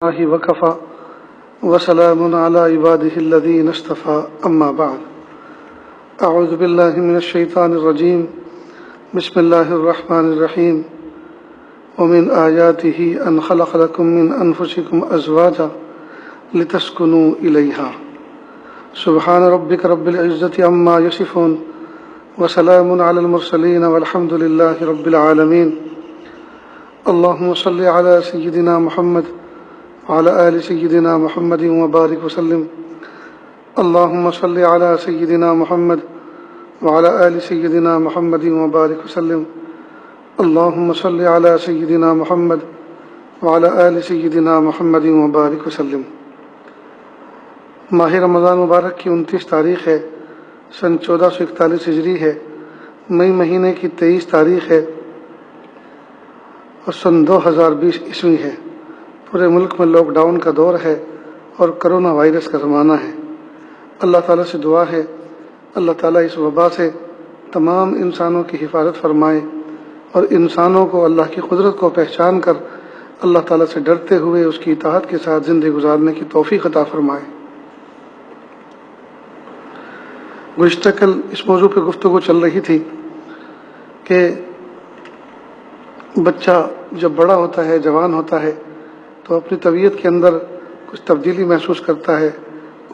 الله وكفى وسلام على عباده الذين اصطفى أما بعد أعوذ بالله من الشيطان الرجيم بسم الله الرحمن الرحيم ومن آياته أن خلق لكم من أنفسكم أزواجا لتسكنوا إليها سبحان ربك رب العزة عما يصفون وسلام على المرسلين والحمد لله رب العالمين اللهم صل على سيدنا محمد وعلى آل سيدنا محمد وبارك وسلم اللهم صل على سيدنا محمد وعلى آل سيدنا محمد وبارك وسلم اللهم صل على سيدنا محمد وعلى آل سيدنا محمد وبارك وسلم۔ ماہ رمضان مبارک کی 29 تاریخ ہے، سن 1441 ہجری ہے، مئی مہینے کی 23 تاریخ ہے اور سن 2020 عیسوی ہے۔ پورے ملک میں لاک ڈاؤن کا دور ہے اور کرونا وائرس کا زمانہ ہے۔ اللہ تعالیٰ سے دعا ہے اللہ تعالیٰ اس وبا سے تمام انسانوں کی حفاظت فرمائے اور انسانوں کو اللہ کی قدرت کو پہچان کر اللہ تعالیٰ سے ڈرتے ہوئے اس کی اطاعت کے ساتھ زندگی گزارنے کی توفیق عطا فرمائے۔ گزشتہ کل اس موضوع پہ گفتگو چل رہی تھی کہ بچہ جب بڑا ہوتا ہے، جوان ہوتا ہے، تو اپنی طبیعت کے اندر کچھ تبدیلی محسوس کرتا ہے،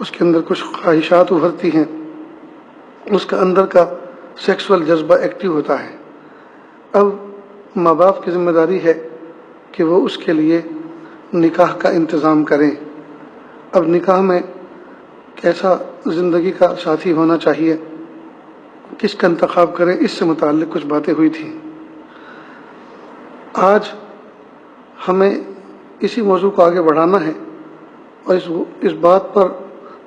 اس کے اندر کچھ خواہشات ابھرتی ہیں، اس کا اندر کا سیکسول جذبہ ایکٹیو ہوتا ہے۔ اب ماں باپ کی ذمہ داری ہے کہ وہ اس کے لیے نکاح کا انتظام کریں۔ اب نکاح میں کیسا زندگی کا ساتھی ہونا چاہیے، کس کا انتخاب کریں، اس سے متعلق کچھ باتیں ہوئی تھیں۔ آج ہمیں اسی موضوع کو آگے بڑھانا ہے اور اس بات پر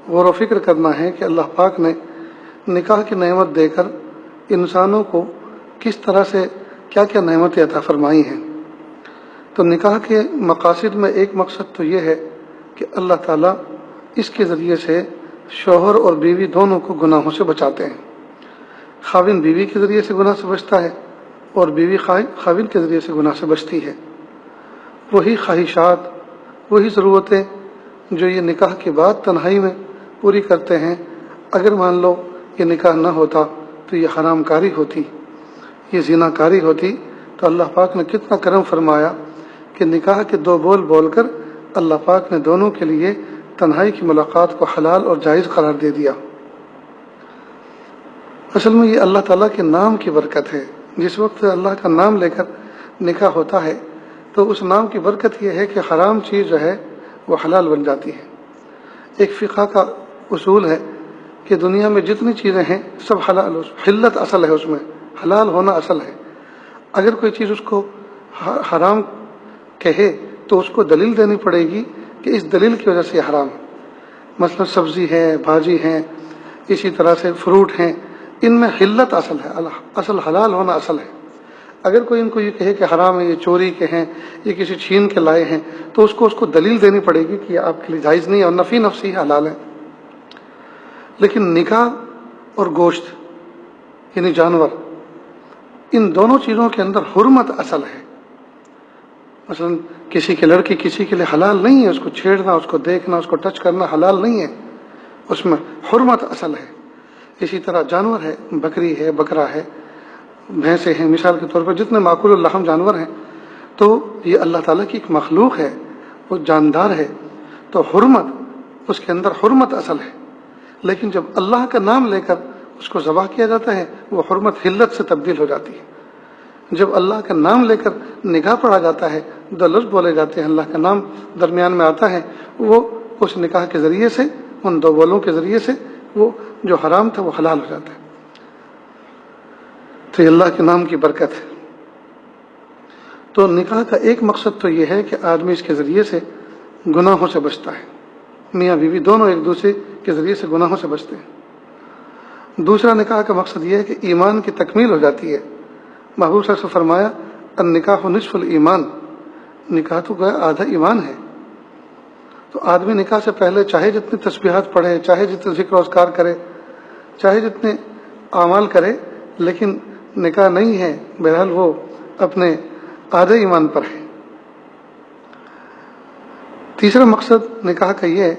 غور و فکر کرنا ہے کہ اللہ پاک نے نکاح کی نعمت دے کر انسانوں کو کس طرح سے کیا کیا نعمتیں عطا فرمائی ہیں۔ تو نکاح کے مقاصد میں ایک مقصد تو یہ ہے کہ اللہ تعالیٰ اس کے ذریعے سے شوہر اور بیوی دونوں کو گناہوں سے بچاتے ہیں۔ خاوند بیوی کے ذریعے سے گناہ سے بچتا ہے اور بیوی خاوند کے ذریعے سے گناہ سے بچتی ہے۔ وہی خواہشات، وہی ضرورتیں جو یہ نکاح کے بعد تنہائی میں پوری کرتے ہیں، اگر مان لو یہ نکاح نہ ہوتا تو یہ حرام کاری ہوتی، یہ زنا کاری ہوتی، تو اللہ پاک نے کتنا کرم فرمایا کہ نکاح کے دو بول بول کر اللہ پاک نے دونوں کے لیے تنہائی کی ملاقات کو حلال اور جائز قرار دے دیا۔ اصل میں یہ اللہ تعالیٰ کے نام کی برکت ہے۔ جس وقت اللہ کا نام لے کر نکاح ہوتا ہے تو اس نام کی برکت یہ ہے کہ حرام چیز جو ہے وہ حلال بن جاتی ہے۔ ایک فقہ کا اصول ہے کہ دنیا میں جتنی چیزیں ہیں سب حلال، حلت اصل ہے، اس میں حلال ہونا اصل ہے۔ اگر کوئی چیز اس کو حرام کہے تو اس کو دلیل دینی پڑے گی کہ اس دلیل کی وجہ سے یہ حرام ہے۔ مثلا سبزی ہے، بھاجی ہیں، اسی طرح سے فروٹ ہیں، ان میں حلت اصل ہے، اصل حلال ہونا اصل ہے۔ اگر کوئی ان کو یہ کہے کہ حرام ہے، یہ چوری کے ہیں، یہ کسی چھین کے لائے ہیں، تو اس کو دلیل دینی پڑے گی کہ یہ آپ کے لیے جائز نہیں ہے اور نفی نفسی حلال ہے۔ لیکن نکاح اور گوشت یعنی جانور، ان دونوں چیزوں کے اندر حرمت اصل ہے۔ مثلا کسی کی لڑکی کسی کے لیے حلال نہیں ہے، اس کو چھیڑنا، اس کو دیکھنا، اس کو ٹچ کرنا حلال نہیں ہے، اس میں حرمت اصل ہے۔ اسی طرح جانور ہے، بکری ہے، بکرا ہے، بھینسیں ہیں، مثال کے طور پر جتنے معقول اللحم جانور ہیں، تو یہ اللہ تعالیٰ کی ایک مخلوق ہے، وہ جاندار ہے، تو حرمت، اس کے اندر حرمت اصل ہے۔ لیکن جب اللہ کا نام لے کر اس کو ذبح کیا جاتا ہے وہ حرمت حلت سے تبدیل ہو جاتی ہے۔ جب اللہ کا نام لے کر نکاح پڑھا جاتا ہے، دو لفظ بولے جاتے ہیں، اللہ کا نام درمیان میں آتا ہے، وہ اس نکاح کے ذریعے سے، ان دو بولوں کے ذریعے سے وہ جو حرام تھا وہ حلال ہو جاتا ہے۔ تو یہ اللہ کے نام کی برکت ہے۔ تو نکاح کا ایک مقصد تو یہ ہے کہ آدمی اس کے ذریعے سے گناہوں سے بچتا ہے، میاں بیوی دونوں ایک دوسرے کے ذریعے سے گناہوں سے بچتے ہیں۔ دوسرا نکاح کا مقصد یہ ہے کہ ایمان کی تکمیل ہو جاتی ہے۔ محبوب صلی اللہ علیہ وسلم نے فرمایا النکاح نصف الایمان، نکاح تو گویا آدھا ایمان ہے۔ تو آدمی نکاح سے پہلے چاہے جتنی تسبیحات پڑھے، چاہے جتنے ذکر و اذکار کرے، چاہے جتنے اعمال کرے، لیکن نکاح نہیں ہے، بہرحال وہ اپنے آدھے ایمان پر ہے۔ تیسرا مقصد نکاح کا یہ ہے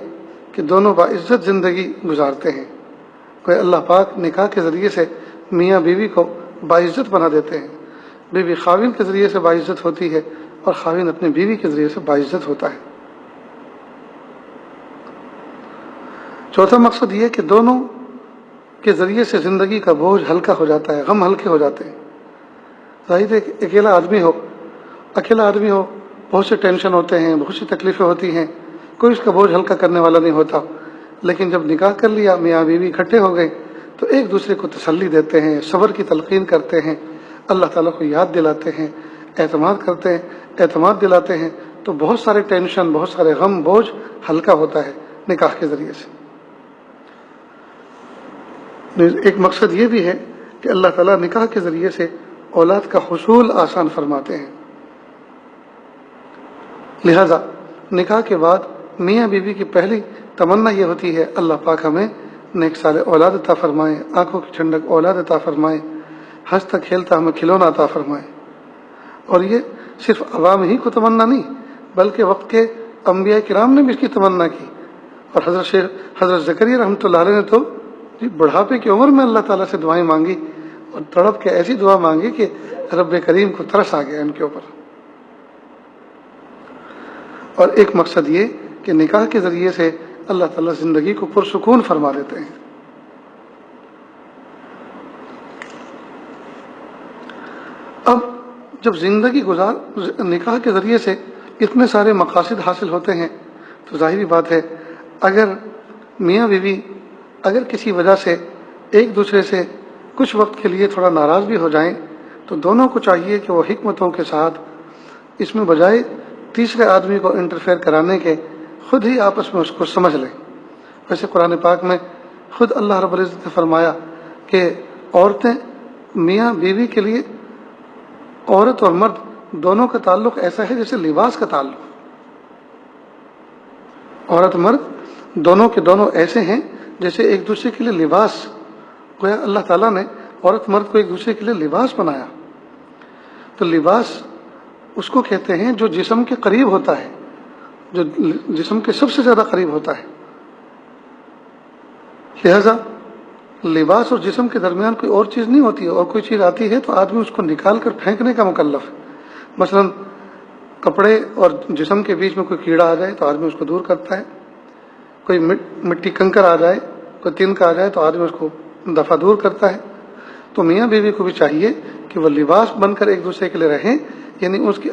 کہ دونوں باعزت زندگی گزارتے ہیں. کوئی اللہ پاک نکاح کے ذریعے سے میاں بیوی کو باعزت بنا دیتے ہیں. بیوی خاوند کے ذریعے سے باعزت ہوتی ہے اور خاوند اپنی بیوی کے ذریعے سے باعزت ہوتا ہے. چوتھا مقصد یہ کہ دونوں کے ذریعے سے زندگی کا بوجھ ہلکا ہو جاتا ہے، غم ہلکے ہو جاتے ہیں. ظاہر ہے کہ اکیلا آدمی ہو بہت سے ٹینشن ہوتے ہیں، بہت سی تکلیفیں ہوتی ہیں، کوئی اس کا بوجھ ہلکا کرنے والا نہیں ہوتا. لیکن جب نکاح کر لیا، میاں بیوی اکٹھے ہو گئے، تو ایک دوسرے کو تسلی دیتے ہیں، صبر کی تلقین کرتے ہیں، اللہ تعالیٰ کو یاد دلاتے ہیں، اعتماد دلاتے ہیں، تو بہت سارے ٹینشن، بہت سارے غم، بوجھ ہلکا ہوتا ہے نکاح کے ذریعے سے. ایک مقصد یہ بھی ہے کہ اللہ تعالیٰ نکاح کے ذریعے سے اولاد کا حصول آسان فرماتے ہیں. لہذا نکاح کے بعد میاں بیوی کی پہلی تمنا یہ ہوتی ہے اللہ پاک ہمیں نیک صالح اولاد عطا فرمائے، آنکھوں کی ٹھنڈک اولاد عطا فرمائے، ہنستا کھیلتا ہمیں کھلونا عطا فرمائے. اور یہ صرف عوام ہی کو تمنا نہیں، بلکہ وقت کے انبیاء کرام نے بھی اس کی تمنا کی. اور حضرت زکریا رحمۃ اللہ علیہ نے تو بڑھاپے کی عمر میں اللہ تعالیٰ سے دعائیں مانگی اور تڑپ کے ایسی دعا مانگی کہ رب کریم کو ترس آ گیا ان کے اوپر. اور ایک مقصد یہ کہ نکاح کے ذریعے سے اللہ تعالیٰ زندگی کو پرسکون فرما دیتے ہیں. اب جب زندگی نکاح کے ذریعے سے اتنے سارے مقاصد حاصل ہوتے ہیں تو ظاہری بات ہے اگر میاں بیوی اگر کسی وجہ سے ایک دوسرے سے کچھ وقت کے لیے تھوڑا ناراض بھی ہو جائیں تو دونوں کو چاہیے کہ وہ حکمتوں کے ساتھ اس میں بجائے تیسرے آدمی کو انٹرفیئر کرانے کے خود ہی آپس میں اس کو سمجھ لیں. ویسے قرآن پاک میں خود اللہ رب العزت نے فرمایا کہ عورتیں میاں بیوی کے لیے عورت اور مرد دونوں کا تعلق ایسا ہے جیسے لباس کا تعلق. عورت مرد دونوں کے دونوں ایسے ہیں جیسے ایک دوسرے کے لیے لباس. گویا اللہ تعالیٰ نے عورت مرد کو ایک دوسرے کے لیے لباس بنایا. تو لباس اس کو کہتے ہیں جو جسم کے قریب ہوتا ہے، جو جسم کے سب سے زیادہ قریب ہوتا ہے. لہذا لباس اور جسم کے درمیان کوئی اور چیز نہیں ہوتی ہے، اور کوئی چیز آتی ہے تو آدمی اس کو نکال کر پھینکنے کا مکلف ہے. مثلا کپڑے اور جسم کے بیچ میں کوئی کیڑا آ جائے تو آدمی اس کو دور کرتا ہے، کوئی مٹی کنکر آ جائے، کوئی تنک آ جائے تو آدمی اس کو دفع دور کرتا ہے. تو میاں بیوی کو بھی چاہیے کہ وہ لباس بن کر ایک دوسرے کے لیے رہیں، یعنی اس کے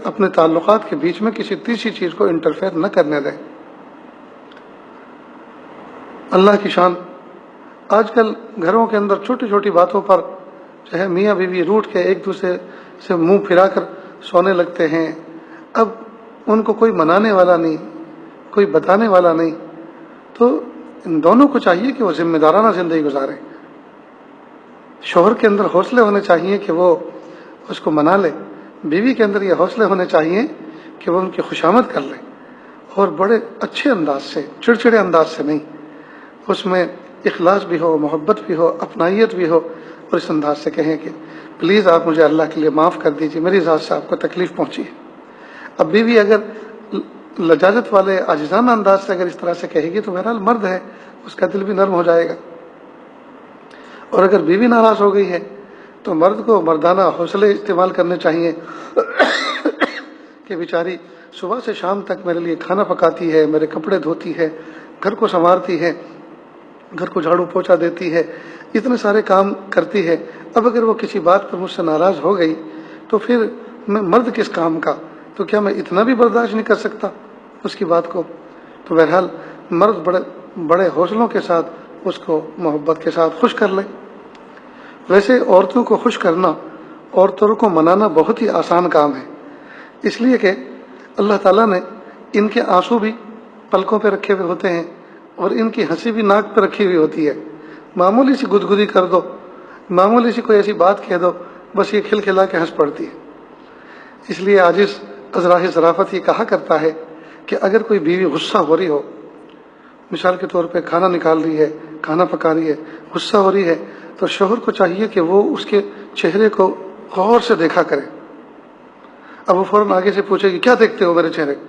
اپنے تعلقات کے بیچ میں کسی تیسری چیز کو انٹرفیئر نہ کرنے دیں. اللہ کی شان، آج کل گھروں کے اندر چھوٹی چھوٹی باتوں پر جو ہے میاں بیوی روٹھ کے ایک دوسرے سے منہ پھرا کر سونے لگتے ہیں. اب ان کو کوئی منانے والا نہیں، کوئی بتانے والا نہیں. تو ان دونوں کو چاہیے کہ وہ ذمہ دارانہ زندگی گزاریں. شوہر کے اندر حوصلے ہونے چاہیے کہ وہ اس کو منا لے، بیوی کے اندر یہ حوصلے ہونے چاہیے کہ وہ ان کی خوشامد کر لے، اور بڑے اچھے انداز سے، چڑچڑے انداز سے نہیں، اس میں اخلاص بھی ہو، محبت بھی ہو، اپنائیت بھی ہو، اور اس انداز سے کہیں کہ پلیز آپ مجھے اللہ کے لیے معاف کر دیجیے، میری ذات سے آپ کو تکلیف پہنچی ہے. اب بیوی اگر لجاجت والے عاجزانہ انداز سے اگر اس طرح سے کہے گی تو بہرحال مرد ہے، اس کا دل بھی نرم ہو جائے گا. اور اگر بیوی ناراض ہو گئی ہے تو مرد کو مردانہ حوصلے استعمال کرنے چاہیے کہ بیچاری صبح سے شام تک میرے لیے کھانا پکاتی ہے، میرے کپڑے دھوتی ہے، گھر کو سنوارتی ہے، گھر کو جھاڑو پوچھا دیتی ہے، اتنے سارے کام کرتی ہے. اب اگر وہ کسی بات پر مجھ سے ناراض ہو گئی تو پھر میں مرد کس کام کا؟ تو کیا میں اتنا بھی برداشت نہیں کر سکتا اس کی بات کو؟ تو بہرحال مرد بڑے حوصلوں کے ساتھ اس کو محبت کے ساتھ خوش کر لے. ویسے عورتوں کو خوش کرنا، عورتوں کو منانا بہت ہی آسان کام ہے، اس لیے کہ اللہ تعالیٰ نے ان کے آنسو بھی پلکوں پہ رکھے ہوئے ہوتے ہیں اور ان کی ہنسی بھی ناک پہ رکھی ہوئی ہوتی ہے. معمولی سی گدگدی کر دو، معمولی سی کوئی ایسی بات کہہ دو، بس یہ کھلکھلا کے ہنس پڑتی ہے. اس لیے عاجز ازراہ ظرافت یہ کہا کرتا ہے کہ اگر کوئی بیوی غصہ ہو رہی ہو، مثال کے طور پہ کھانا نکال رہی ہے، کھانا پکا رہی ہے، غصہ ہو رہی ہے، تو شوہر کو چاہیے کہ وہ اس کے چہرے کو غور سے دیکھا کرے. اب وہ فوراً آگے سے پوچھے کہ کیا دیکھتے ہو میرے چہرے کو؟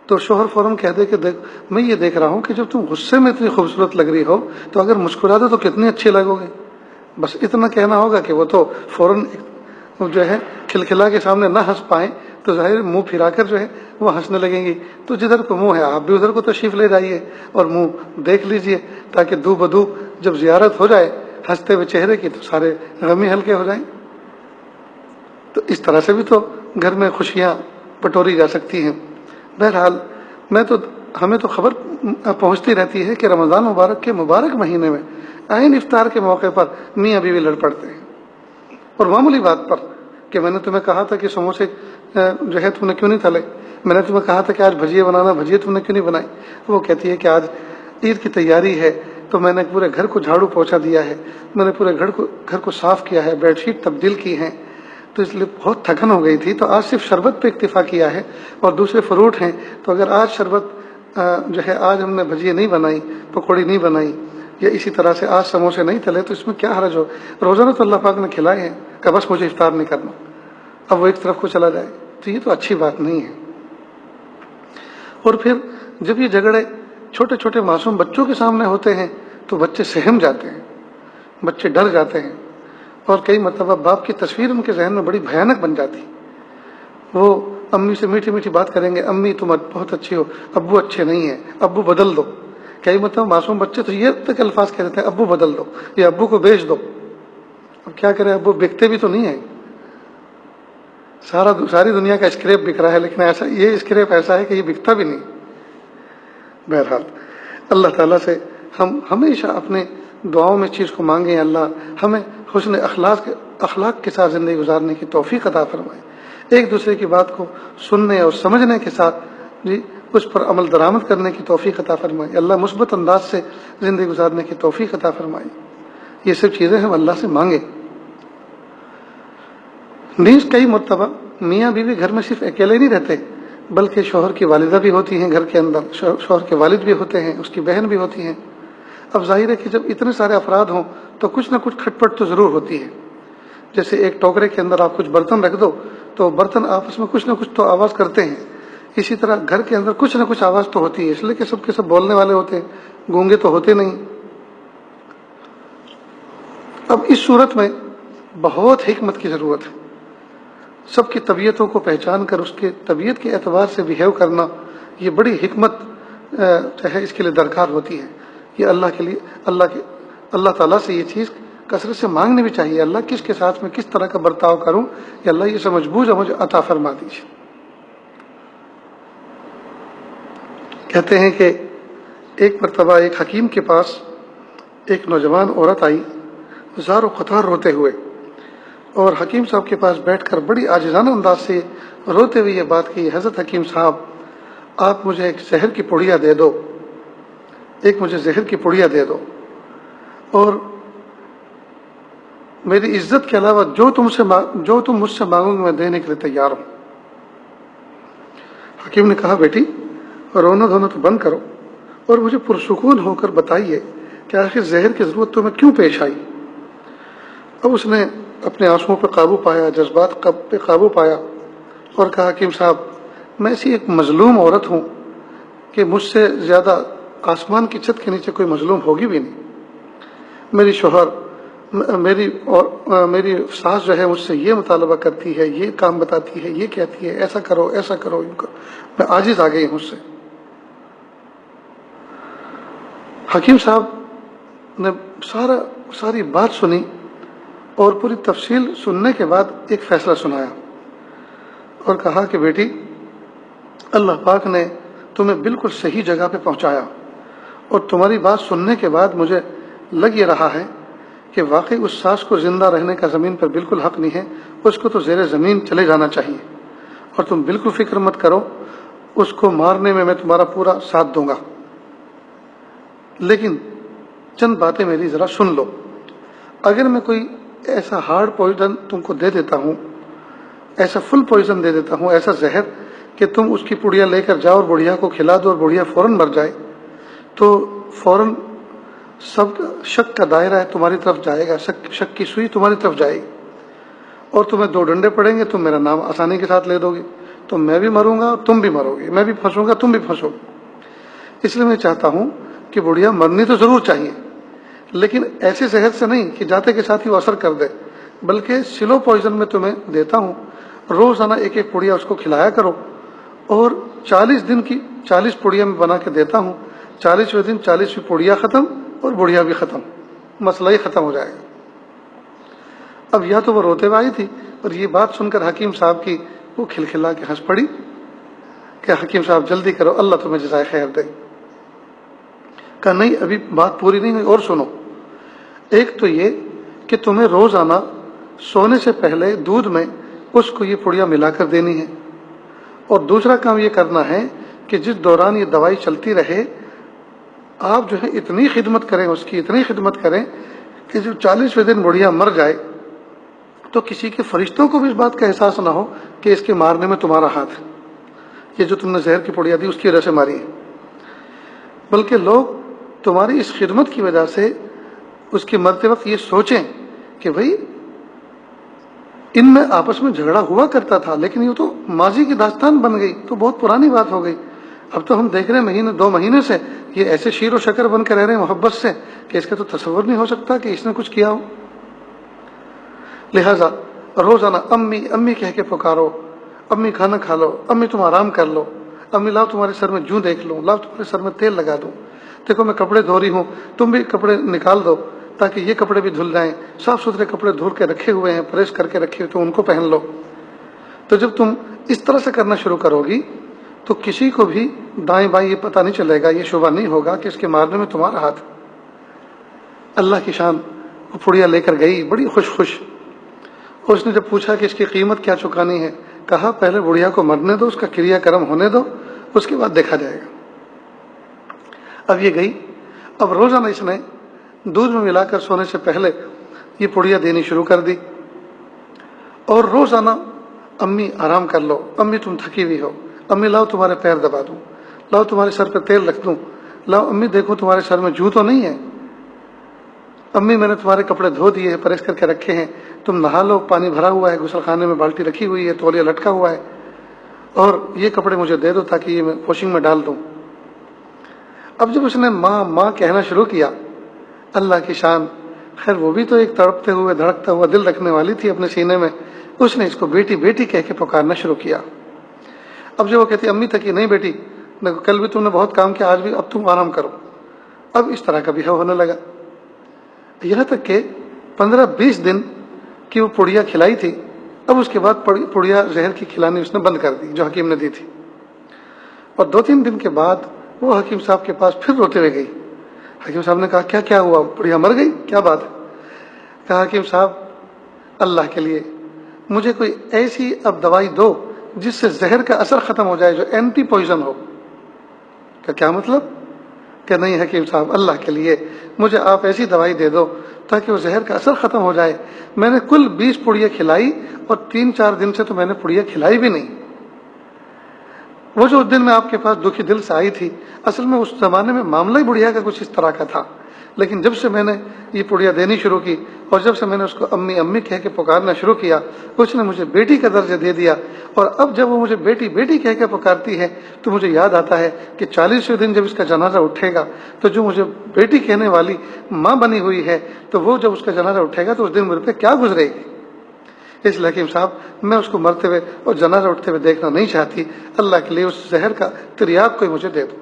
تو شوہر فوراً کہہ دے کہ دیکھ میں یہ دیکھ رہا ہوں کہ جب تم غصے میں اتنی خوبصورت لگ رہی ہو تو اگر مسکرا دو تو کتنی اچھی لگو گے. بس اتنا کہنا ہوگا کہ وہ تو فوراً جو ہے کھلکھلا کے سامنے نہ ہنس پائیں تو ظاہر منہ پھرا کر جو ہے وہ ہنسنے لگیں گی. تو جدھر کو منہ ہے آپ بھی ادھر کو تشریف لے جائیے اور منہ دیکھ لیجئے تاکہ دو بدو جب زیارت ہو جائے ہنستے ہوئے چہرے کی تو سارے غمی ہلکے ہو جائیں. تو اس طرح سے بھی تو گھر میں خوشیاں بٹوری جا سکتی ہیں. بہرحال ہمیں تو خبر پہنچتی رہتی ہے کہ رمضان مبارک کے مبارک مہینے میں عین افطار کے موقع پر میاں بیوی لڑ پڑتے ہیں اور معمولی بات پر کہ میں نے تمہیں کہا تھا کہ سموسے جو ہے تم نے کیوں نہیں تلے, میں نے تمہیں کہا تھا کہ آج بھجیے بنانا, بھجیے تم نے کیوں نہیں بنائی. وہ کہتی ہے کہ آج عید کی تیاری ہے تو میں نے پورے گھر کو جھاڑو پہنچا دیا ہے, میں نے پورے گھر کو صاف کیا ہے, بیڈ شیٹ تبدیل کی ہیں, تو اس لیے بہت تھکن ہو گئی تھی تو آج صرف شربت پہ اکتفا کیا ہے اور دوسرے فروٹ ہیں, تو اگر آج شربت جو ہے آج ہم نے بھجیے نہیں بنائی, پکوڑی نہیں بنائی یا اسی طرح سے آج سموسے نہیں تلے تو اس میں کیا حرج ہو, روزانہ تو اللہ پاک نے کھلائے ہیں کہ بس مجھے افطار نہیں کرنا, اب وہ ایک طرف کو چلا جائے تو یہ تو اچھی بات نہیں ہے. اور پھر جب یہ جھگڑے چھوٹے چھوٹے معصوم بچوں کے سامنے ہوتے ہیں تو بچے سہم جاتے ہیں, بچے ڈر جاتے ہیں اور کئی مرتبہ باپ کی تصویر ان کے ذہن میں بڑی بھیانک بن جاتی. وہ امی سے میٹھی میٹھی بات کریں گے, امی تم بہت اچھی ہو, ابو اچھے نہیں ہیں, ابو بدل دو. کئی مرتبہ معصوم بچے تو یہ تک الفاظ کہہ دیتے ہیں ابو بدل دو یا ابو کو بیچ دو. اب کیا کریں, ابو بکتے بھی تو نہیں ہیں, ساری دنیا کا اسکریپ بک رہا ہے لیکن یہ اسکریپ ایسا ہے کہ یہ بکتا بھی نہیں. بہرحال اللہ تعالیٰ سے ہم ہمیشہ اپنے دعاؤں میں چیز کو مانگیں, اللہ ہمیں حسن اخلاق کے ساتھ زندگی گزارنے کی توفیق عطا فرمائے, ایک دوسرے کی بات کو سننے اور سمجھنے کے ساتھ اس پر عمل درآمد کرنے کی توفیق عطا فرمائے. اللہ مثبت انداز سے زندگی گزارنے کی توفیق عطا فرمائے. یہ سب چیزیں ہم اللہ سے مانگیں. نیز کئی مرتبہ میاں بیوی گھر میں صرف اکیلے نہیں رہتے بلکہ شوہر کی والدہ بھی ہوتی ہیں گھر کے اندر, شوہر کے والد بھی ہوتے ہیں, اس کی بہن بھی ہوتی ہیں. اب ظاہر ہے کہ جب اتنے سارے افراد ہوں تو کچھ نہ کچھ کھٹپٹ تو ضرور ہوتی ہے. جیسے ایک ٹوکرے کے اندر آپ کچھ برتن رکھ دو تو برتن آپس میں کچھ نہ کچھ تو آواز کرتے ہیں, اسی طرح گھر کے اندر کچھ نہ کچھ آواز تو ہوتی ہے, اس لیے کہ سب کے سب بولنے والے ہوتے ہیں, گونگے تو ہوتے نہیں. اب اس صورت میں بہت حکمت کی ضرورت ہے. سب کی طبیعتوں کو پہچان کر اس کے طبیعت کے اعتبار سے بیہیو کرنا, یہ بڑی حکمت جو ہے اس کے لیے درکار ہوتی ہے. یہ اللہ تعالیٰ سے یہ چیز کثرت سے مانگنی بھی چاہیے, اللہ کس کے ساتھ میں کس طرح کا برتاؤ کروں, یا اللہ یہ سمجھ بوجھ مجھے عطا فرما دیجیے. کہتے ہیں کہ ایک مرتبہ ایک حکیم کے پاس ایک نوجوان عورت آئی زار و قطار روتے ہوئے, اور حکیم صاحب کے پاس بیٹھ کر بڑی عاجزانہ انداز سے روتے ہوئے یہ بات کی, حضرت حکیم صاحب آپ مجھے ایک زہر کی پڑیا دے دو, مجھے زہر کی پڑیا دے دو, اور میری عزت کے علاوہ جو تم مجھ سے مانگو گے میں دینے کے لیے تیار ہوں. حکیم نے کہا بیٹی رونا دھونا تو بند کرو اور مجھے پرسکون ہو کر بتائیے کہ آخر زہر کی ضرورت تمہیں کیوں پیش آئی. اب اس نے اپنے آنسوؤں پہ قابو پایا, جذبات پہ قابو پایا اور کہا حکیم صاحب میں ایسی ایک مظلوم عورت ہوں کہ مجھ سے زیادہ آسمان کی چھت کے نیچے کوئی مظلوم ہوگی بھی نہیں. میری شوہر میری ساس جو ہے مجھ سے یہ مطالبہ کرتی ہے, یہ کام بتاتی ہے, یہ کہتی ہے ایسا کرو ایسا کرو, میں عاجز آ گئی ہوں اس سے. حکیم صاحب نے ساری بات سنی اور پوری تفصیل سننے کے بعد ایک فیصلہ سنایا اور کہا کہ بیٹی اللہ پاک نے تمہیں بالکل صحیح جگہ پہ پہنچایا, اور تمہاری بات سننے کے بعد مجھے لگ یہ رہا ہے کہ واقعی اس ساس کو زندہ رہنے کا زمین پر بالکل حق نہیں ہے, اس کو تو زیر زمین چلے جانا چاہیے, اور تم بالکل فکر مت کرو, اس کو مارنے میں تمہارا پورا ساتھ دوں گا. لیکن چند باتیں میری ذرا سن لو. اگر میں کوئی ایسا ہارڈ پوائزن تم کو دے دیتا ہوں, ایسا فل پوائزن دے دیتا ہوں, ایسا زہر کہ تم اس کی پڑیا لے کر جاؤ اور بڑھیا کو کھلا دو اور بڑھیا فوراً مر جائے, تو فوراً سب شک کا دائرہ ہے تمہاری طرف جائے گا, شک کی سوئی تمہاری طرف جائے گی, اور تمہیں 2 ڈنڈے پڑیں گے, تم میرا نام آسانی کے ساتھ لے دو گے, تو میں بھی مروں گا تم بھی مرو گے، میں بھی پھنسوں گا تم بھی پھنسو گے۔ اس لیے میں چاہتا ہوں کہ بڑھیا مرنی تو ضرور چاہیے، لیکن ایسے زہر سے نہیں کہ جاتے کے ساتھ ہی وہ اثر کر دے، بلکہ سلو پوائزن میں تمہیں دیتا ہوں، روزانہ ایک ایک پڑیا اس کو کھلایا کرو، اور 40 دن کی 40 پڑیا میں بنا کے دیتا ہوں، 40ویں دن 40ویں پڑیا ختم اور بڑھیا بھی ختم، مسئلہ ہی ختم ہو جائے گا۔ اب یا تو وہ روتے ہوئے آئی تھی، اور یہ بات سن کر حکیم صاحب کی وہ کھلکھلا کے ہنس پڑی کہ حکیم صاحب جلدی کرو، اللہ تمہیں جزائے خیر دے۔ کہا نہیں، ابھی بات پوری نہیں ہوئی، اور سنو۔ ایک تو یہ کہ تمہیں روزانہ سونے سے پہلے دودھ میں اس کو یہ پڑیا ملا کر دینی ہے، اور دوسرا کام یہ کرنا ہے کہ جس دوران یہ دوائی چلتی رہے آپ جو ہے اتنی خدمت کریں، اس کی اتنی خدمت کریں کہ جو 40ویں دن بڑھیا مر جائے تو کسی کے فرشتوں کو بھی اس بات کا احساس نہ ہو کہ اس کے مارنے میں تمہارا ہاتھ ہے، یہ جو تم نے زہر کی پڑیا دی اس کی وجہ سے ماری ہے، بلکہ لوگ تمہاری اس خدمت کی وجہ سے اس کے مرتے وقت یہ سوچیں کہ بھئی ان میں آپس میں جھگڑا ہوا کرتا تھا، لیکن یہ تو ماضی کی داستان بن گئی، تو بہت پرانی بات ہو گئی، اب تو ہم دیکھ رہے ہیں 2 مہینے سے یہ ایسے شیر و شکر بن کے رہ رہے ہیں محبت سے کہ اس کا تو تصور نہیں ہو سکتا کہ اس نے کچھ کیا ہو۔ لہٰذا روزانہ امی امی کہہ کے پکارو، امی کھانا کھا لو، امی تم آرام کر لو، امی لاؤ تمہارے سر میں جوں دیکھ لوں، لاؤ تمہارے سر میں تیل لگا دوں، دیکھو میں کپڑے دھو رہی ہوں، تم بھی کپڑے نکال دو تاکہ یہ کپڑے بھی دھل جائیں، صاف ستھرے کپڑے دھل کے رکھے ہوئے ہیں، پریس کر کے رکھے ہوئے تو ان کو پہن لو۔ تو جب تم اس طرح سے کرنا شروع کرو گی تو کسی کو بھی دائیں بائیں یہ پتہ نہیں چلے گا، یہ شبہ نہیں ہوگا کہ اس کے مارنے میں تمہارا ہاتھ۔ اللہ کی شان، وہ پڑیا لے کر گئی بڑی خوش خوش، اور اس نے جب پوچھا کہ اس کی قیمت کیا چکانی ہے، کہا پہلے بڑھیا کو مرنے دو، اس کا کریا کرم ہونے دو، اس کے بعد دیکھا جائے گا۔ اب یہ گئی، اب روزانہ اس نے دودھ میں ملا کر سونے سے پہلے یہ پڑیا دینی شروع کر دی، اور روزانہ امی آرام کر لو، امی تم تھکی ہوئی ہو، امی لاؤ تمہارے پیر دبا دوں، لاؤ تمہارے سر پہ تیل رکھ دوں، لاؤ امی دیکھو تمہارے سر میں جوں تو نہیں ہے، امی میں نے تمہارے کپڑے دھو دیے ہیں، پریس کر کے رکھے ہیں، تم نہا لو، پانی بھرا ہوا ہے، غسل خانے میں بالٹی رکھی ہوئی ہے، تولیہ لٹکا ہوا ہے، اور یہ کپڑے مجھے دے دو تاکہ یہ میں واشنگ میں ڈال دوں۔ اب جب اس نے ماں ماں کہنا شروع کیا، اللہ کی شان، خیر وہ بھی تو ایک تڑپتے ہوئے دھڑکتا ہوا دل رکھنے والی تھی اپنے سینے میں، اس نے اس کو بیٹی بیٹی کہہ کے پکارنا شروع کیا۔ اب جب وہ کہتی امی تک کہ نہیں بیٹی، کل بھی تم نے بہت کام کیا، آج بھی اب تم آرام کرو، اب اس طرح کا بھی ہونے لگا، یہاں تک کہ 15-20 دن کی وہ پڑیا کھلائی تھی، اب اس کے بعد پڑیا زہر کی کھلانی اس نے بند کر دی جو حکیم نے دی تھی، اور 2-3 دن کے بعد وہ حکیم صاحب کے پاس پھر روتے ہوئے گئی۔ حکیم صاحب نے کہا کیا ہوا، پڑیا مر گئی، کیا بات ہے؟ کہا حکیم صاحب اللہ کے لیے مجھے کوئی ایسی اب دوائی دو جس سے زہر کا اثر ختم ہو جائے، جو اینٹی پوائزن ہو۔ کہ کیا مطلب؟ کہ نہیں حکیم صاحب اللہ کے لیے مجھے آپ ایسی دوائی دے دو تاکہ وہ زہر کا اثر ختم ہو جائے، میں نے کل 20 پڑیا کھلائی اور 3-4 دن سے تو میں نے پڑیا کھلائی بھی نہیں۔ وہ جو دن میں آپ کے پاس دکھی دل سے آئی تھی، اصل میں اس زمانے میں معاملہ ہی بڑھیا کا کچھ اس طرح کا تھا، لیکن جب سے میں نے یہ پڑیا دینی شروع کی اور جب سے میں نے اس کو امی امی کہہ کے پکارنا شروع کیا، اس نے مجھے بیٹی کا درجہ دے دیا، اور اب جب وہ مجھے بیٹی بیٹی کہہ کے پکارتی ہے تو مجھے یاد آتا ہے کہ 40ویں دن جب اس کا جنازہ اٹھے گا تو جو مجھے بیٹی کہنے والی ماں بنی ہوئی ہے، تو وہ جب اس کا جنازہ اٹھے گا تو اس دن میرے پہ کیا گزرے گی۔ اس لیے حکیم صاحب میں اس کو مرتے ہوئے اور جنازہ اٹھتے ہوئے دیکھنا نہیں چاہتی، اللہ کے لیے اس زہر کا تریاق کوئی مجھے دے دو۔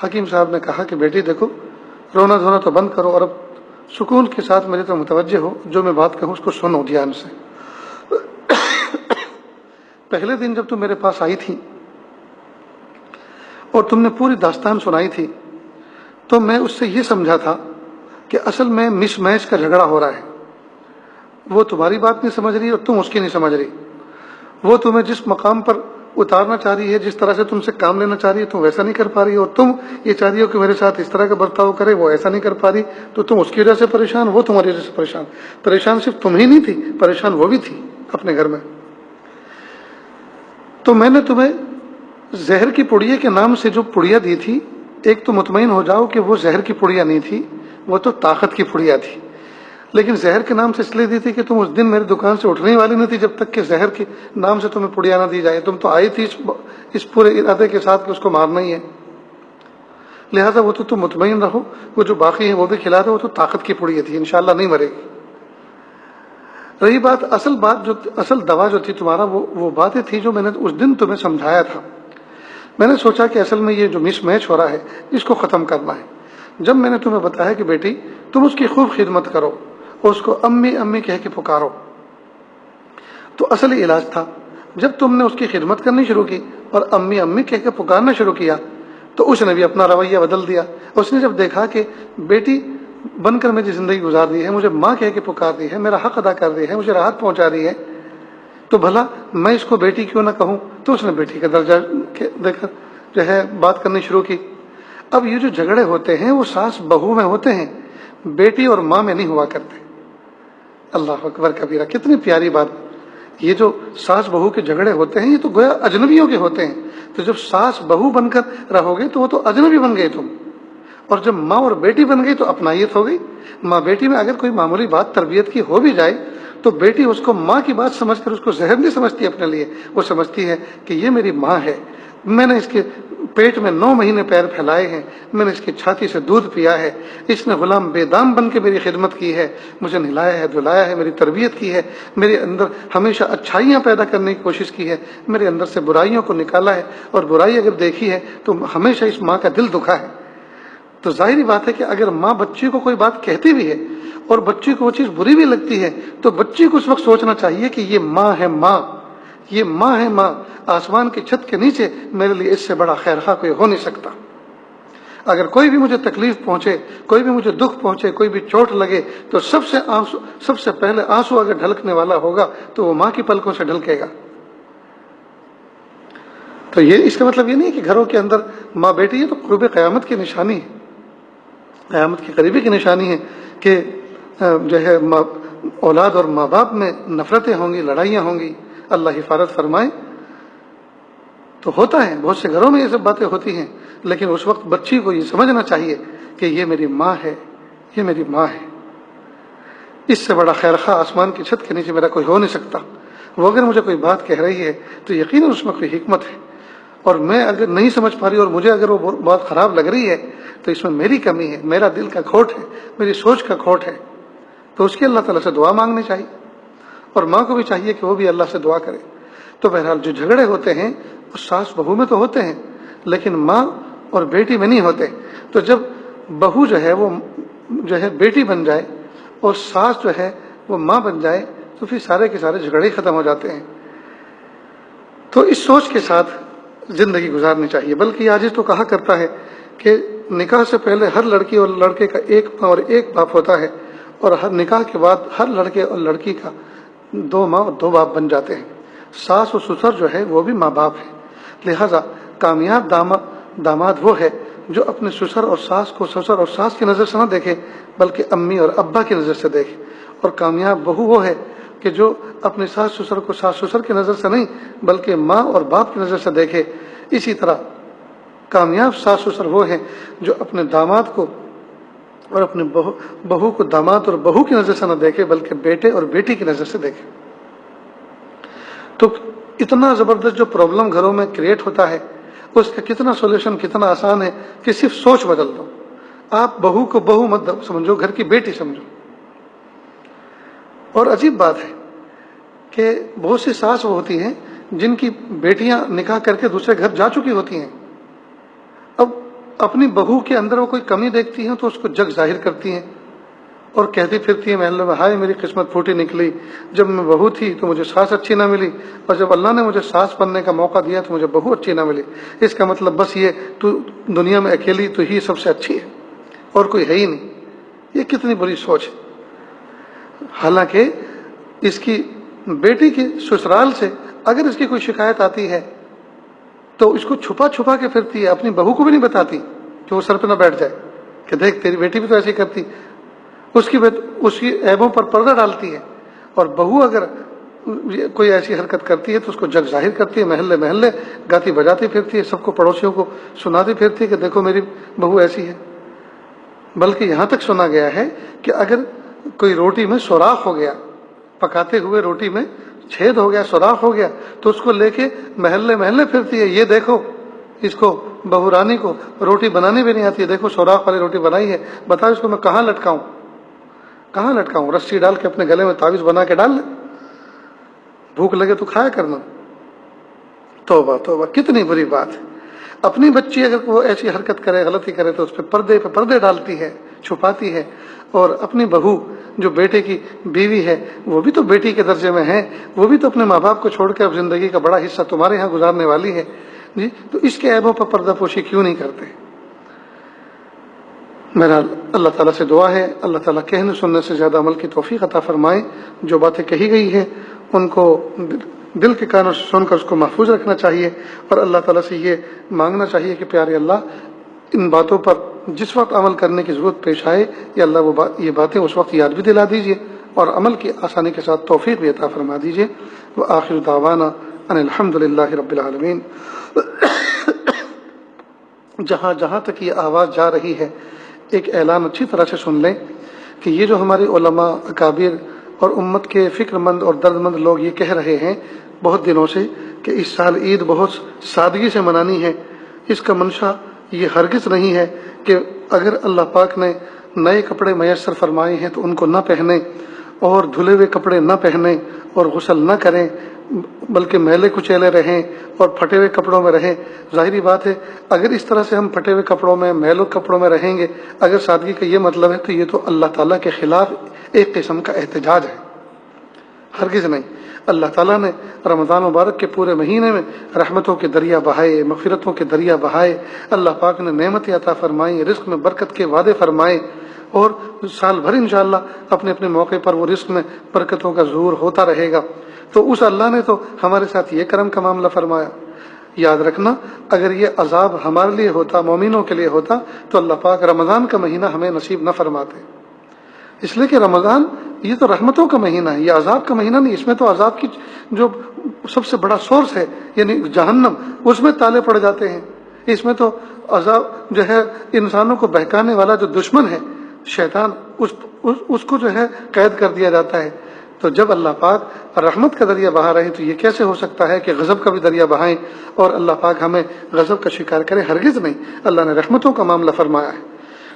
حکیم صاحب نے کہا کہ بیٹی دیکھو، رونا دھونا تو بند کرو اور اب سکون کے ساتھ میرے تو متوجہ ہو، جو میں بات کہوں اس کو سنو دھیان سے۔ پہلے دن جب تم میرے پاس آئی تھی اور تم نے پوری داستان سنائی تھی تو میں اس سے یہ سمجھا تھا کہ اصل میں مس میچ کا جھگڑا ہو رہا ہے، وہ تمہاری بات نہیں سمجھ رہی اور تم اس کی نہیں سمجھ رہی، وہ تمہیں جس مقام پر اتارنا چاہ رہی ہے، جس طرح سے تم سے کام لینا چاہ رہی ہے تم ویسا نہیں کر پا رہی، اور تم یہ چاہ رہی ہو کہ میرے ساتھ اس طرح کا برتاؤ کرے، وہ ایسا نہیں کر پا رہی، تو تم اس کی وجہ سے پریشان، وہ تمہاری وجہ سے پریشان۔ پریشان صرف تم ہی نہیں تھی، پریشان وہ بھی تھی اپنے گھر میں۔ تو میں نے تمہیں زہر کی پڑیا کے نام سے جو پڑیا دی تھی، ایک تو مطمئن ہو جاؤ کہ وہ زہر کی پڑیا نہیں تھی، وہ تو طاقت کی پڑیا تھی۔ لیکن زہر کے نام سے اس لیے دی تھی کہ تم اس دن میری دکان سے اٹھنے والی نہیں تھی جب تک کہ زہر کے نام سے تمہیں پڑیا نہ دی جائے. تم تو آئی تھی اس پورے ارادے کے ساتھ کہ اس کو مارنا ہی ہے. لہٰذا وہ تو تم مطمئن رہو, وہ جو باقی ہے وہ بھی کھلا دو, وہ تو طاقت کی پڑیا تھی, انشاءاللہ نہیں مرے گی. رہی بات جو اصل دوا جو تھی تمہارا, وہ باتیں تھی جو میں نے اس دن تمہیں سمجھایا تھا. میں نے سوچا کہ اصل میں یہ جو مس میچ ہو رہا ہے اس کو ختم کرنا ہے. جب میں نے تمہیں بتایا کہ بیٹی تم اس کی خوب خدمت کرو اور اس کو امی امی کہہ کے پکارو, تو اصلی علاج تھا. جب تم نے اس کی خدمت کرنی شروع کی اور امی امی کہہ کے پکارنا شروع کیا تو اس نے بھی اپنا رویہ بدل دیا. اس نے جب دیکھا کہ بیٹی بن کر میری زندگی گزار دی ہے, مجھے ماں کہہ کے پکار دی ہے, میرا حق ادا کر دی ہے, مجھے راحت پہنچا دی ہے, تو بھلا میں اس کو بیٹی کیوں نہ کہوں. تو اس نے بیٹی کا درجہ دے کر جو ہے بات کرنی شروع کی. اب یہ جو جھگڑے ہوتے ہیں وہ ساس بہو میں ہوتے ہیں, بیٹی اور ماں میں نہیں ہوا کرتے. اللہ اکبر کبیرہ, کتنی پیاری بات. یہ جو ساس بہو کے جھگڑے ہوتے ہیں یہ تو گویا اجنبیوں کے ہوتے ہیں. تو جب ساس بہو بن کر رہو گے تو وہ تو اجنبی بن گئے تم, اور جب ماں اور بیٹی بن گئی تو اپنائیت ہو گئی. ماں بیٹی میں اگر کوئی معمولی بات تربیت کی ہو بھی جائے تو بیٹی اس کو ماں کی بات سمجھ کر اس کو زہر نہیں سمجھتی اپنے لیے, وہ سمجھتی ہے کہ یہ میری ماں ہے, میں نے اس کے پیٹ میں 9 مہینے پیر پھیلائے ہیں, میں نے اس کی چھاتی سے دودھ پیا ہے, اس نے غلام بے دام بن کے میری خدمت کی ہے, مجھے نہلایا ہے دھلایا ہے, میری تربیت کی ہے, میرے اندر ہمیشہ اچھائیاں پیدا کرنے کی کوشش کی ہے, میرے اندر سے برائیوں کو نکالا ہے, اور برائی اگر دیکھی ہے تو ہمیشہ اس ماں کا دل دکھا ہے. تو ظاہری بات ہے کہ اگر ماں بچی کو کوئی بات کہتی بھی ہے اور بچی کو وہ چیز بری بھی لگتی ہے تو بچی کو اس وقت سوچنا چاہیے کہ یہ ماں ہے, ماں یہ ماں ہے, ماں آسمان کی چھت کے نیچے میرے لیے اس سے بڑا خیرخواہ کوئی ہو نہیں سکتا. اگر کوئی بھی مجھے تکلیف پہنچے, کوئی بھی مجھے دکھ پہنچے, کوئی بھی چوٹ لگے تو سب سے پہلے آنسو اگر ڈھلکنے والا ہوگا تو وہ ماں کی پلکوں سے ڈھلکے گا. تو یہ اس کا مطلب یہ نہیں کہ گھروں کے اندر ماں بیٹی ہے تو قرب قیامت کی نشانی ہے, قیامت کی قریبی کی نشانی ہے کہ جو ہے اولاد اور ماں باپ میں نفرتیں ہوں گی, لڑائیاں ہوں گی. اللہ حفاظت فرمائے. تو ہوتا ہے بہت سے گھروں میں یہ سب باتیں ہوتی ہیں, لیکن اس وقت بچی کو یہ سمجھنا چاہیے کہ یہ میری ماں ہے, یہ میری ماں ہے, اس سے بڑا خیرخواہ آسمان کی چھت کے نیچے میرا کوئی ہو نہیں سکتا. وہ اگر مجھے کوئی بات کہہ رہی ہے تو یقیناً اس میں کوئی حکمت ہے, اور میں اگر نہیں سمجھ پا رہی اور مجھے اگر وہ بات خراب لگ رہی ہے تو اس میں میری کمی ہے, میرا دل کا کھوٹ ہے, میری سوچ کا کھوٹ ہے. تو اس کی اللہ تعالیٰ سے دعا مانگنی چاہیے, اور ماں کو بھی چاہیے کہ وہ بھی اللہ سے دعا کرے. تو بہرحال جو جھگڑے ہوتے ہیں وہ ساس بہو میں تو ہوتے ہیں لیکن ماں اور بیٹی میں نہیں ہوتے. تو جب بہو جو ہے وہ جو ہے بیٹی بن جائے اور ساس جو ہے وہ ماں بن جائے تو پھر سارے کے سارے جھگڑے ختم ہو جاتے ہیں. تو اس سوچ کے ساتھ زندگی گزارنی چاہیے. بلکہ آج تو کہا کرتا ہے کہ نکاح سے پہلے ہر لڑکی اور لڑکے کا ایک ماں اور ایک باپ ہوتا ہے, اور ہر نکاح کے بعد ہر لڑکے اور لڑکی کا 2 ماں اور 2 باپ بن جاتے ہیں. ساس و سسر جو ہے وہ بھی ماں باپ ہے. لہذا کامیاب داماد وہ ہے جو اپنے سسر اور ساس کو سسر اور ساس کی نظر سے نہ دیکھے بلکہ امی اور ابا کی نظر سے دیکھے. اور کامیاب بہو وہ ہے کہ جو اپنے ساس سسر کو ساس سسر کی نظر سے نہیں بلکہ ماں اور باپ کی نظر سے دیکھے. اسی طرح کامیاب ساس سسر وہ ہیں جو اپنے داماد کو اور اپنے بہو کو داماد اور بہو کی نظر سے نہ دیکھے بلکہ بیٹے اور بیٹی کی نظر سے دیکھے. تو اتنا زبردست جو پرابلم گھروں میں کریٹ ہوتا ہے اس کا کتنا سولوشن کتنا آسان ہے کہ صرف سوچ بدل دو. آپ بہو کو بہو مت سمجھو, گھر کی بیٹی سمجھو. اور عجیب بات ہے کہ بہت سی ساس وہ ہوتی ہیں جن کی بیٹیاں نکاح کر کے دوسرے گھر جا چکی ہوتی ہیں. اب اپنی بہو کے اندر وہ کوئی کمی دیکھتی ہیں تو اس کو جگ ظاہر کرتی ہیں اور کہتی پھرتی ہیں محلے میں, ہائے میری قسمت پھوٹی نکلی, جب میں بہو تھی تو مجھے ساس اچھی نہ ملی, اور جب اللہ نے مجھے ساس بننے کا موقع دیا تو مجھے بہو اچھی نہ ملی. اس کا مطلب بس یہ تو دنیا میں اکیلی تو ہی سب سے اچھی ہے اور کوئی ہے ہی نہیں. یہ کتنی بری سوچ ہے. حالانکہ اس کی بیٹی کی سسرال سے اگر اس کی کوئی شکایت آتی ہے تو اس کو چھپا چھپا کے پھرتی ہے, اپنی بہو کو بھی نہیں بتاتی کہ وہ سر پہ نہ بیٹھ جائے کہ دیکھ تیری بیٹی بھی تو ایسے کرتی. اس کی عیبوں پر پردہ ڈالتی ہے. اور بہو اگر کوئی ایسی حرکت کرتی ہے تو اس کو جگ ظاہر کرتی ہے, محلے محلے گاتی بجاتی پھرتی ہے, سب کو پڑوسیوں کو سناتی پھرتی ہے کہ دیکھو میری بہو ایسی ہے. بلکہ یہاں تک سنا گیا ہے کہ اگر کوئی روٹی میں سوراخ ہو گیا، پکاتے ہوئے روٹی میں چھید ہو گیا، سوراخ ہو گیا، تو اس کو لے کے محلے محلے پھرتی ہے، یہ دیکھو اس کو بہو رانی کو روٹی بنانی بھی نہیں آتی ہے، دیکھو سوراخ والی روٹی بنائی ہے، بتاؤ اس کو میں کہاں لٹکاؤں، کہاں لٹکاؤں؟ رسی ڈال کے اپنے گلے میں تعویذ بنا کے ڈال لے، بھوک لگے تو کھایا کرنا۔ توبہ توبہ، کتنی بری بات ہے۔ اپنی بچی اگر وہ ایسی حرکت کرے، غلطی کرے، تو اس پہ پردے ڈالتی ہے، چھپاتی ہے، اور اپنی بہو جو بیٹے کی بیوی ہے وہ بھی تو بیٹی کے درجے میں ہے، وہ بھی تو اپنے ماں باپ کو چھوڑ کے اب زندگی کا بڑا حصہ تمہارے یہاں گزارنے والی ہے جی، تو اس کے عیبوں پر پردہ پوشی کیوں نہیں کرتے؟ میرا اللہ تعالیٰ سے دعا ہے، اللہ تعالیٰ کہنے سننے سے زیادہ عمل کی توفیق عطا فرمائے، جو باتیں کہی گئی ہیں ان کو دل کے کانوں سے سن کر اس کو محفوظ رکھنا چاہیے، اور اللہ تعالیٰ سے یہ مانگنا چاہیے کہ پیارے اللہ ان باتوں پر جس وقت عمل کرنے کی ضرورت پیش آئے یا اللہ یہ باتیں اس وقت یاد بھی دلا دیجیے، اور عمل کی آسانی کے ساتھ توفیق بھی عطا فرما دیجیے۔ وآخر دعوانا ان الحمد للہ رب العالمین۔ جہاں جہاں تک یہ آواز جا رہی ہے ایک اعلان اچھی طرح سے سن لیں کہ یہ جو ہمارے علماء اکابر اور امت کے فکر مند اور درد مند لوگ یہ کہہ رہے ہیں بہت دنوں سے کہ اس سال عید بہت سادگی سے منانی ہے، اس کا منشا یہ ہرگز نہیں ہے کہ اگر اللہ پاک نے نئے کپڑے میسر فرمائے ہیں تو ان کو نہ پہنیں، اور دھلے ہوئے کپڑے نہ پہنیں، اور غسل نہ کریں، بلکہ میلے کچیلے رہیں اور پھٹے ہوئے کپڑوں میں رہیں۔ ظاہری بات ہے اگر اس طرح سے ہم پھٹے ہوئے کپڑوں میں، میلوں کپڑوں میں رہیں گے، اگر سادگی کا یہ مطلب ہے تو یہ تو اللہ تعالیٰ کے خلاف ایک قسم کا احتجاج ہے، ہرگز نہیں۔ اللہ تعالیٰ نے رمضان مبارک کے پورے مہینے میں رحمتوں کے دریا بہائے، مغفرتوں کے دریا بہائے، اللہ پاک نے نعمتیں عطا فرمائی، رزق میں برکت کے وعدے فرمائے، اور سال بھر انشاءاللہ اپنے اپنے موقع پر وہ رزق میں برکتوں کا ظہور ہوتا رہے گا۔ تو اس اللہ نے تو ہمارے ساتھ یہ کرم کا معاملہ فرمایا۔ یاد رکھنا اگر یہ عذاب ہمارے لیے ہوتا، مومنوں کے لیے ہوتا، تو اللہ پاک رمضان کا مہینہ ہمیں نصیب نہ فرماتے، اس لیے کہ رمضان یہ تو رحمتوں کا مہینہ ہے، یہ عذاب کا مہینہ نہیں۔ اس میں تو عذاب کی جو سب سے بڑا سورس ہے یعنی جہنم، اس میں تالے پڑ جاتے ہیں۔ اس میں تو عذاب جو ہے انسانوں کو بہکانے والا جو دشمن ہے شیطان، اس کو جو ہے قید کر دیا جاتا ہے۔ تو جب اللہ پاک رحمت کا دریا بہا رہے تو یہ کیسے ہو سکتا ہے کہ غضب کا بھی دریا بہائیں اور اللہ پاک ہمیں غضب کا شکار کرے؟ ہرگز نہیں، اللہ نے رحمتوں کا معاملہ فرمایا ہے۔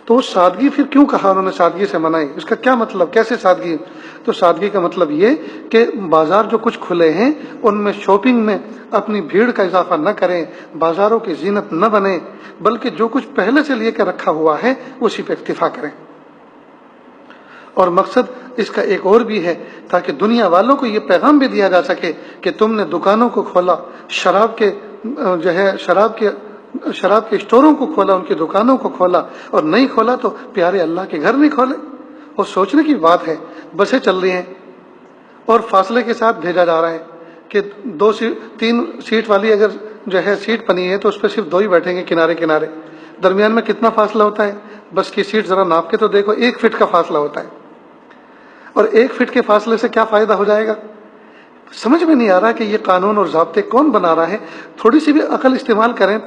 تو وہ سادگی پھر کیوں کہا انہوں نے سادگی سے منائی؟ اس کا کیا مطلب؟ کیسے سادگی؟ تو سادگی کا مطلب یہ کہ بازار جو کچھ کھلے ہیں ان میں شاپنگ میں اپنی بھیڑ کا اضافہ نہ کریں، بازاروں کی زینت نہ بنیں، بلکہ جو کچھ پہلے سے لے کے رکھا ہوا ہے اسی پہ اکتفا کریں۔ اور مقصد اس کا ایک اور بھی ہے تاکہ دنیا والوں کو یہ پیغام بھی دیا جا سکے کہ تم نے دکانوں کو کھولا، شراب کے اسٹوروں کو کھولا، ان کی دکانوں کو کھولا، اور نہیں کھولا تو پیارے اللہ کے گھر نہیں کھولے۔ اور سوچنے کی بات ہے بسیں چل رہی ہیں اور فاصلے کے ساتھ بھیجا جا رہا ہے کہ 3 سیٹ والی اگر جو ہے سیٹ بنی ہے تو اس پہ صرف 2 ہی بیٹھیں گے کنارے کنارے، درمیان میں کتنا فاصلہ ہوتا ہے؟ بس کی سیٹ ذرا ناپ کے تو دیکھو، 1 فٹ کا فاصلہ ہوتا ہے، اور 1 فٹ کے فاصلے سے کیا فائدہ ہو جائے گا؟ سمجھ میں نہیں آ رہا کہ یہ قانون اور ضابطے کون بنا رہا ہے۔ تھوڑی سی بھی عقل استعمال کریں،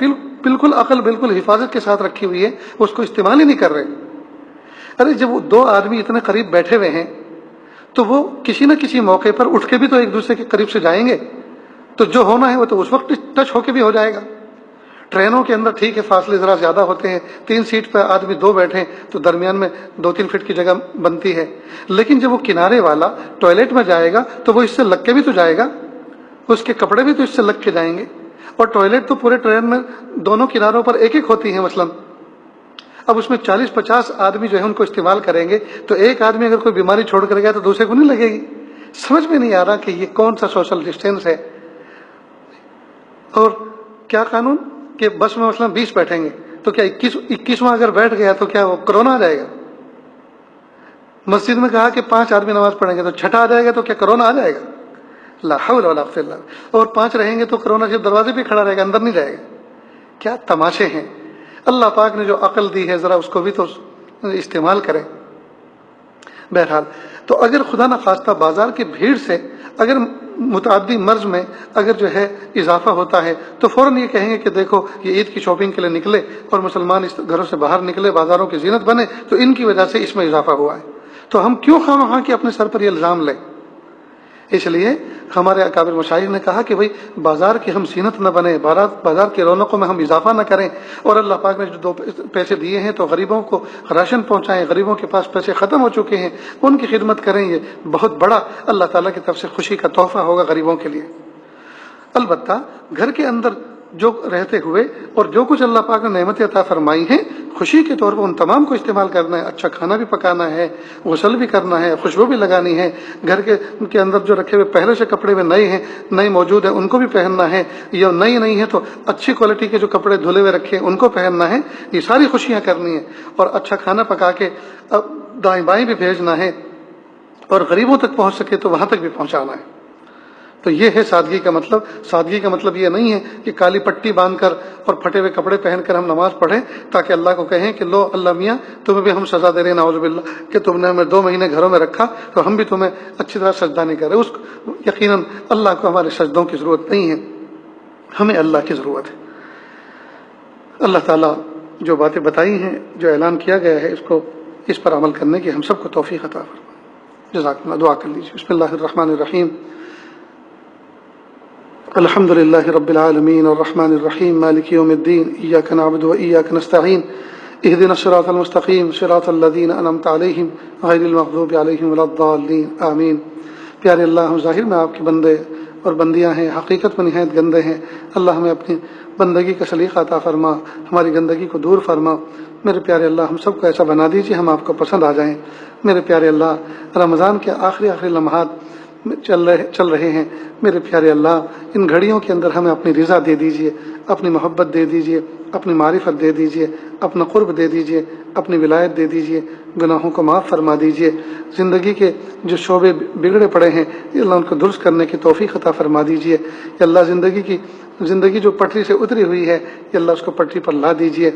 بالکل عقل بالکل حفاظت کے ساتھ رکھی ہوئی ہے، اس کو استعمال ہی نہیں کر رہے۔ ارے جب وہ 2 آدمی اتنے قریب بیٹھے ہوئے ہیں تو وہ کسی نہ کسی موقع پر اٹھ کے بھی تو ایک دوسرے کے قریب سے جائیں گے، تو جو ہونا ہے وہ تو اس وقت ٹچ ہو کے بھی ہو جائے گا۔ ٹرینوں کے اندر ٹھیک ہے فاصلے ذرا زیادہ ہوتے ہیں، 3 سیٹ پہ آدمی 2 بیٹھیں تو درمیان میں 2-3 فٹ کی جگہ بنتی ہے، لیکن جب وہ کنارے والا ٹوائلٹ میں جائے گا تو وہ اس سے لگ کے بھی تو جائے گا، اس کے کپڑے بھی تو اس سے لگ کے جائیں گے، اور ٹوائلٹ تو پورے ٹرین میں دونوں کناروں پر ایک ایک ہوتی ہے مثلاً۔ اب اس میں 40-50 آدمی جو ہے ان کو استعمال کریں گے تو ایک آدمی اگر کوئی بیماری چھوڑ کر گیا تو دوسرے کو نہیں لگے گی۔ سمجھ میں نہیں آ رہا کہ یہ کون سا سوشل ڈسٹینس ہے۔ اور کیا قانون کہ بس میں مثلا 20 بیٹھیں گے تو کیا 21واں اگر بیٹھ گیا تو کیا وہ کرونا آ جائے گا؟ مسجد میں کہا کہ 5 آدمی نماز پڑھیں گے تو چھٹا آ جائے گا تو کیا کرونا آ جائے گا؟ لا حول ولا قوت الا باللہ۔ اور 5 رہیں گے تو کرونا صرف دروازے پہ کھڑا رہے گا، اندر نہیں جائے گا۔ کیا تماشے ہیں۔ اللہ پاک نے جو عقل دی ہے ذرا اس کو بھی تو استعمال کریں۔ بہرحال تو اگر خدا نخواستہ بازار کی بھیڑ سے اگر متعدی مرض میں اگر جو ہے اضافہ ہوتا ہے تو فوراً یہ کہیں گے کہ دیکھو یہ عید کی شاپنگ کے لیے نکلے اور مسلمان اس گھروں سے باہر نکلے، بازاروں کی زینت بنے، تو ان کی وجہ سے اس میں اضافہ ہوا ہے۔ تو ہم کیوں خواہ کہ اپنے سر پر یہ الزام لیں؟ اس لیے ہمارے اکابر مشائخ نے کہا کہ بھئی بازار کی ہم زینت نہ بنے، بازار کی رونقوں میں ہم اضافہ نہ کریں، اور اللہ پاک نے جو 2 پیسے دیے ہیں تو غریبوں کو راشن پہنچائیں، غریبوں کے پاس پیسے ختم ہو چکے ہیں ان کی خدمت کریں، یہ بہت بڑا اللہ تعالیٰ کی طرف سے خوشی کا تحفہ ہوگا غریبوں کے لیے۔ البتہ گھر کے اندر جو رہتے ہوئے اور جو کچھ اللہ پاک نے نعمت عطا فرمائی ہیں، خوشی کے طور پر ان تمام کو استعمال کرنا ہے، اچھا کھانا بھی پکانا ہے، غسل بھی کرنا ہے، خوشبو بھی لگانی ہے، گھر کے اندر جو رکھے ہوئے پہلے سے کپڑے میں نئے موجود ہیں ان کو بھی پہننا ہے، یا نئی نہیں ہے تو اچھی کوالٹی کے جو کپڑے دھلے ہوئے رکھے ہیں ان کو پہننا ہے، یہ ساری خوشیاں کرنی ہیں، اور اچھا کھانا پکا کے دائیں بائیں بھی بھیجنا ہے، اور غریبوں تک پہنچ سکے تو وہاں تک بھی پہنچانا ہے۔ تو یہ ہے سادگی کا مطلب۔ سادگی کا مطلب یہ نہیں ہے کہ کالی پٹی باندھ کر اور پھٹے ہوئے کپڑے پہن کر ہم نماز پڑھیں تاکہ اللہ کو کہیں کہ لو اللہ میاں تمہیں بھی ہم سزا دے رہے ہیں نعوذ باللہ کہ تم نے ہمیں 2 مہینے گھروں میں رکھا تو ہم بھی تمہیں اچھی طرح سجدہ نہیں کر رہے۔ یقیناً اللہ کو ہمارے سجدوں کی ضرورت نہیں ہے، ہمیں اللہ کی ضرورت ہے۔ اللہ تعالیٰ جو باتیں بتائی ہیں، جو اعلان کیا گیا ہے، اس پر عمل کرنے کی ہم سب کو توفیق عطا فرمائے۔ جزاکم اللہ۔ دعا کر لیجیے۔ بسم اللہ الرحمن الرحیم۔ الحمد لله رب العالمين الرحمن الرحيم مالك يوم الدين إياك نعبد وإياك نستعين اهدنا الصراط المستقيم صراط الذين أنعمت عليهم غير المغضوب عليهم ولا الضالين آمين۔ پیارے اللہ، ہم ظاہر میں آپ کے بندے اور بندیاں ہیں، حقیقت میں نہایت گندے ہیں۔ اللہ ہمیں اپنی بندگی کا سلیقہ عطا فرما، ہماری گندگی کو دور فرما۔ میرے پیارے اللہ، ہم سب کو ایسا بنا دیجیے ہم آپ کو پسند آ جائیں۔ میرے پیارے اللہ، رمضان کے آخری لمحات چل رہے ہیں، میرے پیارے اللہ ان گھڑیوں کے اندر ہمیں اپنی رضا دے دیجئے، اپنی محبت دے دیجئے، اپنی معرفت دے دیجئے، اپنا قرب دے دیجئے، اپنی ولایت دے دیجئے، گناہوں کو معاف فرما دیجئے۔ زندگی کے جو شعبے بگڑے پڑے ہیں یا اللہ ان کو درست کرنے کی توفیق عطا فرما دیجئے۔ یا اللہ زندگی جو پٹری سے اتری ہوئی ہے یا اللہ اس کو پٹری پر لا دیجئے۔